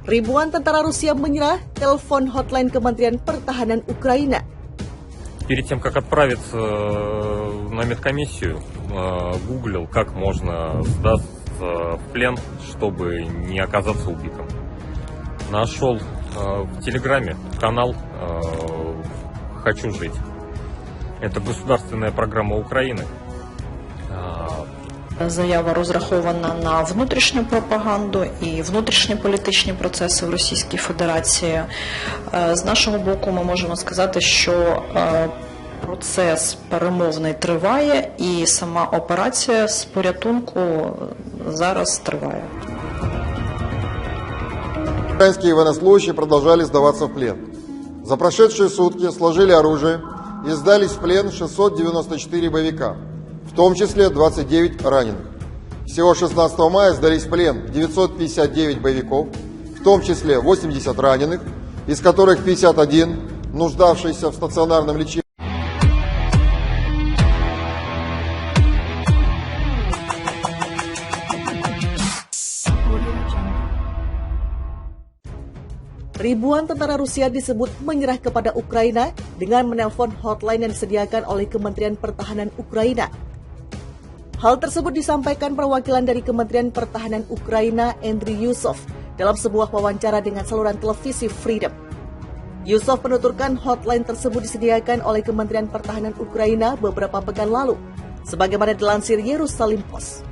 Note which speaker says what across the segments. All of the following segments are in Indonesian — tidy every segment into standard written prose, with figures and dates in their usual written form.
Speaker 1: Ribuan tentara Rusia menyerah, telepon hotline Kementerian Pertahanan Ukraina.
Speaker 2: Перед тем, как отправиться на медкомиссию, гуглил, как можно сдаться в плен, чтобы не оказаться убитым. Нашел в Телеграме канал «Хочу жить». Это государственная программа Украины.
Speaker 3: Заява розрахована на внутрішню пропаганду і внутрішні політичні процеси в Російській Федерації. З нашого боку ми можемо сказати, що процес перемовний триває і сама операція з порятунку зараз триває.
Speaker 4: Украинские военнослужащие продолжали сдаваться в плен. За прошедшие сутки сложили оружие и сдались в плен 694 боевика, в том числе 29 раненых. Всего 16 мая сдались в плен 959 боевиков, в том числе 80 раненых, из которых 51 нуждавшиеся в стационарном лечении.
Speaker 1: Ribuan tentara Rusia disebut menyerah kepada Ukraina dengan menelpon hotline yang disediakan oleh Kementerian Pertahanan Ukraina. Hal tersebut disampaikan perwakilan dari Kementerian Pertahanan Ukraina, Andriy Yusov, dalam sebuah wawancara dengan saluran televisi Freedom. Yusov menuturkan hotline tersebut disediakan oleh Kementerian Pertahanan Ukraina beberapa pekan lalu, sebagaimana dilansir Jerusalem Post.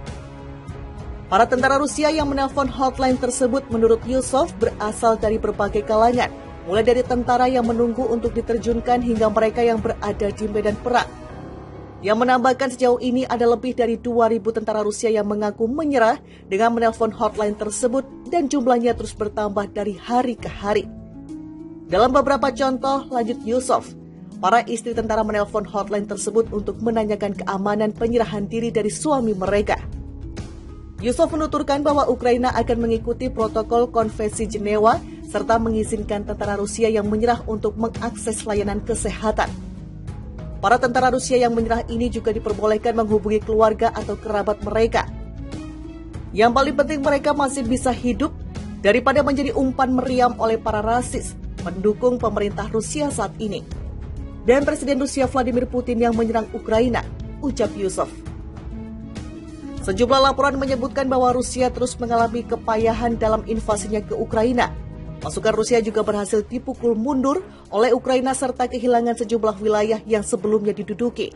Speaker 1: Para tentara Rusia yang menelpon hotline tersebut menurut Yusov berasal dari berbagai kalangan, mulai dari tentara yang menunggu untuk diterjunkan hingga mereka yang berada di medan perang. Yang menambahkan sejauh ini ada lebih dari 2.000 tentara Rusia yang mengaku menyerah dengan menelpon hotline tersebut dan jumlahnya terus bertambah dari hari ke hari. Dalam beberapa contoh, lanjut Yusov, para istri tentara menelpon hotline tersebut untuk menanyakan keamanan penyerahan diri dari suami mereka. Yusov menuturkan bahwa Ukraina akan mengikuti protokol Konvensi Jenewa serta mengizinkan tentara Rusia yang menyerah untuk mengakses layanan kesehatan. Para tentara Rusia yang menyerah ini juga diperbolehkan menghubungi keluarga atau kerabat mereka. Yang paling penting mereka masih bisa hidup daripada menjadi umpan meriam oleh para rasis pendukung pemerintah Rusia saat ini. Dan Presiden Rusia Vladimir Putin yang menyerang Ukraina, ucap Yusov. Sejumlah laporan menyebutkan bahwa Rusia terus mengalami kepayahan dalam invasinya ke Ukraina. Pasukan Rusia juga berhasil dipukul mundur oleh Ukraina serta kehilangan sejumlah wilayah yang sebelumnya diduduki.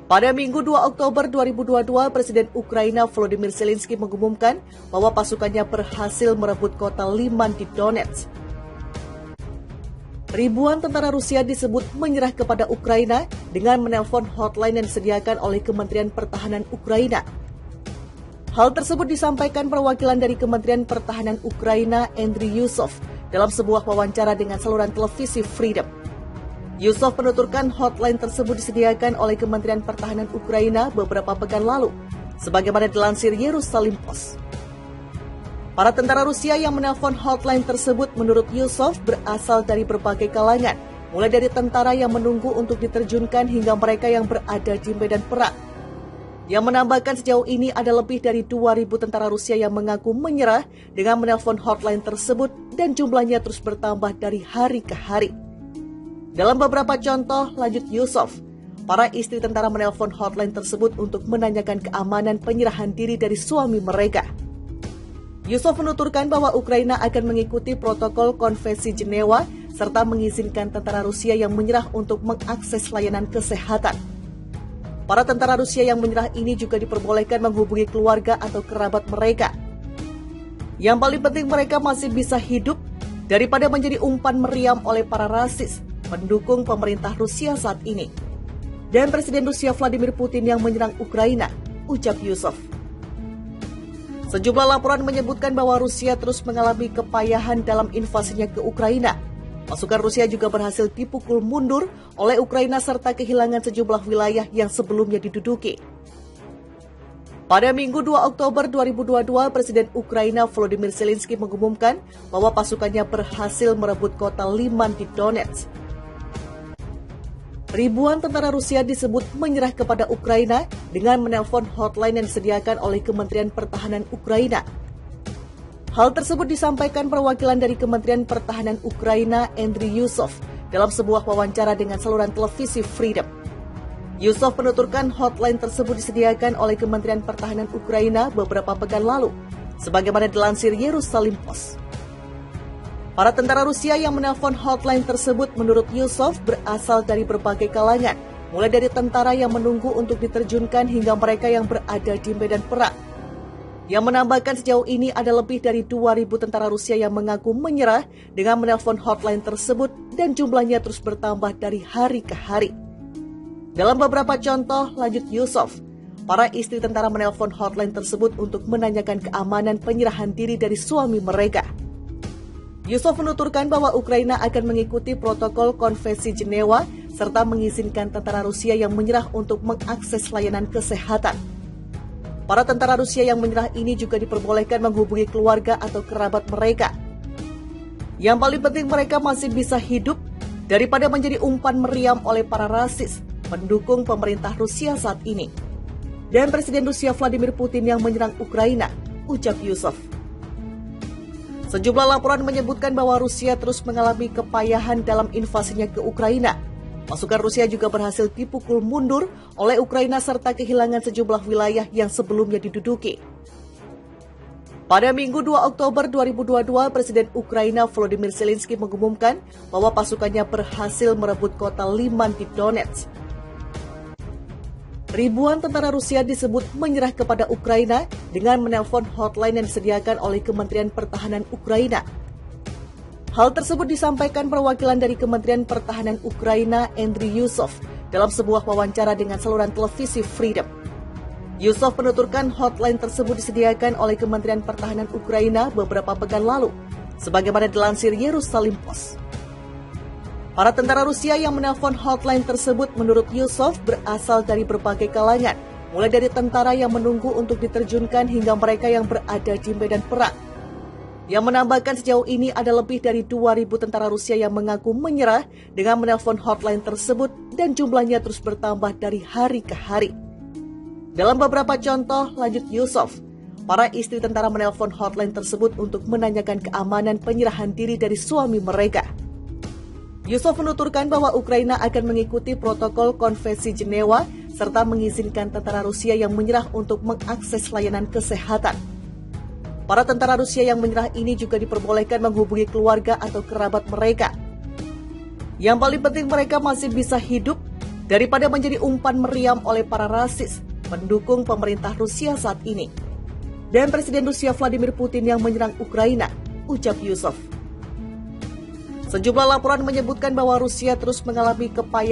Speaker 1: Pada Minggu 2 Oktober 2022, Presiden Ukraina Volodymyr Zelensky mengumumkan bahwa pasukannya berhasil merebut kota Liman di Donetsk. Ribuan tentara Rusia disebut menyerah kepada Ukraina dengan menelpon hotline yang disediakan oleh Kementerian Pertahanan Ukraina. Hal tersebut disampaikan perwakilan dari Kementerian Pertahanan Ukraina, Andriy Yusov, dalam sebuah wawancara dengan saluran televisi Freedom. Yusov menuturkan hotline tersebut disediakan oleh Kementerian Pertahanan Ukraina beberapa pekan lalu, sebagaimana dilansir Jerusalem Post. Para tentara Rusia yang menelpon hotline tersebut menurut Yusov berasal dari berbagai kalangan, mulai dari tentara yang menunggu untuk diterjunkan hingga mereka yang berada di medan perang. Yang menambahkan sejauh ini ada lebih dari 2.000 tentara Rusia yang mengaku menyerah dengan menelpon hotline tersebut dan jumlahnya terus bertambah dari hari ke hari. Dalam beberapa contoh, lanjut Yusov, para istri tentara menelpon hotline tersebut untuk menanyakan keamanan penyerahan diri dari suami mereka. Yusov menuturkan bahwa Ukraina akan mengikuti protokol Konvensi Jenewa serta mengizinkan tentara Rusia yang menyerah untuk mengakses layanan kesehatan. Para tentara Rusia yang menyerah ini juga diperbolehkan menghubungi keluarga atau kerabat mereka. Yang paling penting mereka masih bisa hidup daripada menjadi umpan meriam oleh para rasis pendukung pemerintah Rusia saat ini. Dan Presiden Rusia Vladimir Putin yang menyerang Ukraina, ucap Yusov. Sejumlah laporan menyebutkan bahwa Rusia terus mengalami kepayahan dalam invasinya ke Ukraina. Pasukan Rusia juga berhasil dipukul mundur oleh Ukraina serta kehilangan sejumlah wilayah yang sebelumnya diduduki. Pada Minggu 2 Oktober 2022, Presiden Ukraina Volodymyr Zelensky mengumumkan bahwa pasukannya berhasil merebut kota Liman di Donetsk. Ribuan tentara Rusia disebut menyerah kepada Ukraina dengan menelpon hotline yang disediakan oleh Kementerian Pertahanan Ukraina. Hal tersebut disampaikan perwakilan dari Kementerian Pertahanan Ukraina, Andriy Yusov, dalam sebuah wawancara dengan saluran televisi Freedom. Yusov menuturkan hotline tersebut disediakan oleh Kementerian Pertahanan Ukraina beberapa pekan lalu, sebagaimana dilansir Jerusalem Post. Para tentara Rusia yang menelpon hotline tersebut menurut Yusov berasal dari berbagai kalangan, mulai dari tentara yang menunggu untuk diterjunkan hingga mereka yang berada di medan perang. Yang menambahkan sejauh ini ada lebih dari 2.000 tentara Rusia yang mengaku menyerah dengan menelpon hotline tersebut dan jumlahnya terus bertambah dari hari ke hari. Dalam beberapa contoh, lanjut Yusov, para istri tentara menelpon hotline tersebut untuk menanyakan keamanan penyerahan diri dari suami mereka. Yusov menuturkan bahwa Ukraina akan mengikuti protokol Konvensi Jenewa serta mengizinkan tentara Rusia yang menyerah untuk mengakses layanan kesehatan. Para tentara Rusia yang menyerah ini juga diperbolehkan menghubungi keluarga atau kerabat mereka. Yang paling penting mereka masih bisa hidup daripada menjadi umpan meriam oleh para rasis pendukung pemerintah Rusia saat ini. Dan Presiden Rusia Vladimir Putin yang menyerang Ukraina, ucap Yusov. Sejumlah laporan menyebutkan bahwa Rusia terus mengalami kepayahan dalam invasinya ke Ukraina. Pasukan Rusia juga berhasil dipukul mundur oleh Ukraina serta kehilangan sejumlah wilayah yang sebelumnya diduduki. Pada Minggu 2 Oktober 2022, Presiden Ukraina Volodymyr Zelensky mengumumkan bahwa pasukannya berhasil merebut kota Liman di Donetsk. Ribuan tentara Rusia disebut menyerah kepada Ukraina dengan menelpon hotline yang disediakan oleh Kementerian Pertahanan Ukraina. Hal tersebut disampaikan perwakilan dari Kementerian Pertahanan Ukraina, Andriy Yusov, dalam sebuah wawancara dengan saluran televisi Freedom. Yusov menuturkan hotline tersebut disediakan oleh Kementerian Pertahanan Ukraina beberapa pekan lalu, sebagaimana dilansir Jerusalem Post. Para tentara Rusia yang menelpon hotline tersebut menurut Yusov berasal dari berbagai kalangan, mulai dari tentara yang menunggu untuk diterjunkan hingga mereka yang berada di medan perang. Yang menambahkan sejauh ini ada lebih dari 2.000 tentara Rusia yang mengaku menyerah dengan menelpon hotline tersebut dan jumlahnya terus bertambah dari hari ke hari. Dalam beberapa contoh, lanjut Yusov, para istri tentara menelpon hotline tersebut untuk menanyakan keamanan penyerahan diri dari suami mereka. Yusov menuturkan bahwa Ukraina akan mengikuti protokol Konvensi Jenewa serta mengizinkan tentara Rusia yang menyerah untuk mengakses layanan kesehatan. Para tentara Rusia yang menyerah ini juga diperbolehkan menghubungi keluarga atau kerabat mereka. Yang paling penting mereka masih bisa hidup daripada menjadi umpan meriam oleh para rasis pendukung pemerintah Rusia saat ini. Dan Presiden Rusia Vladimir Putin yang menyerang Ukraina, ucap Yusov. Sejumlah laporan menyebutkan bahwa Rusia terus mengalami kepayahan